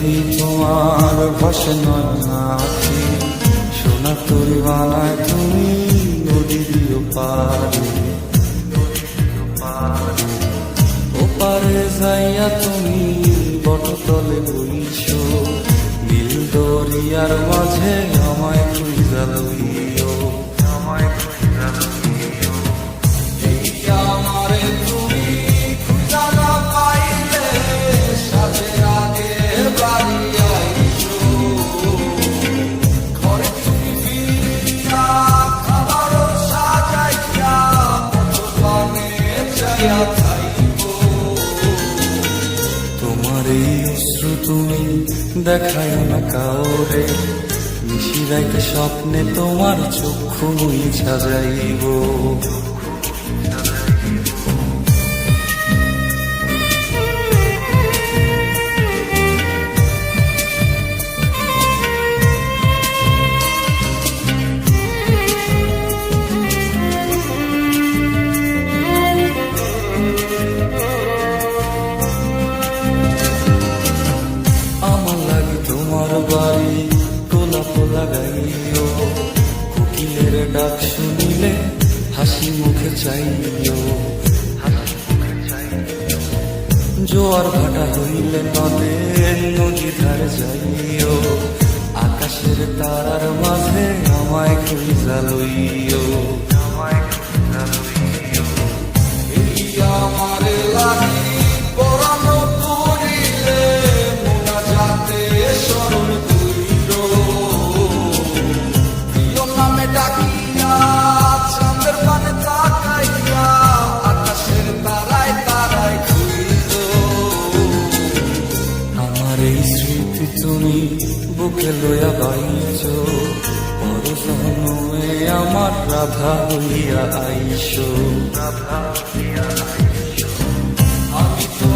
যদি তোমার ভাসে নয়নাথি, সোনা তরি বানায় তুমি নদী দিও পারে। ওপারে যাইয়া তুমি বটতলে বইছো, নীল দরিয়ার মাঝে আমায় খুঁজা লইও, আমায় খুঁজা লইও। এই আমারে তুমি খুঁজা না পাইলে সাজের আগে বাড়ি আইছো, ঘরে তুমি ফিরিয়া খাবারও সাজাইয়া পথপানে চাইয়া থাইকো। তোমার এই অশ্রু তুমি দেখায় না কাউরে, নিশিরাইতে স্বপ্নে তোমার চক্ষু মুইছা যাইব। আমার লাগে তোমার বাড়ি গোলাপ লাগাইও, কোকিলের ডাক শুনিলে হাসি মুখে চাইও। জোয়ার ভাটা হইলে নদে নদী ধারে যাইও, আকাশের তারার মাঝে আমায় খুঁজা লইও, আমায় খুঁজা লইও। এই আমারে লাগি পরানো করিলে মোনা যাতে স্মরণ করিল, প্রিয় নামে ডাকিয়া চাঁদের পানে তাকাইয়া আকাশের তারায় তারায় খুঁজিল। আমার এই স্মৃতি তুমি বুকে লইয়া বাইছো, পরজন্মে আমার রাধা হইয়া আইসো, রাধা হইয়া আইসো। আমি তো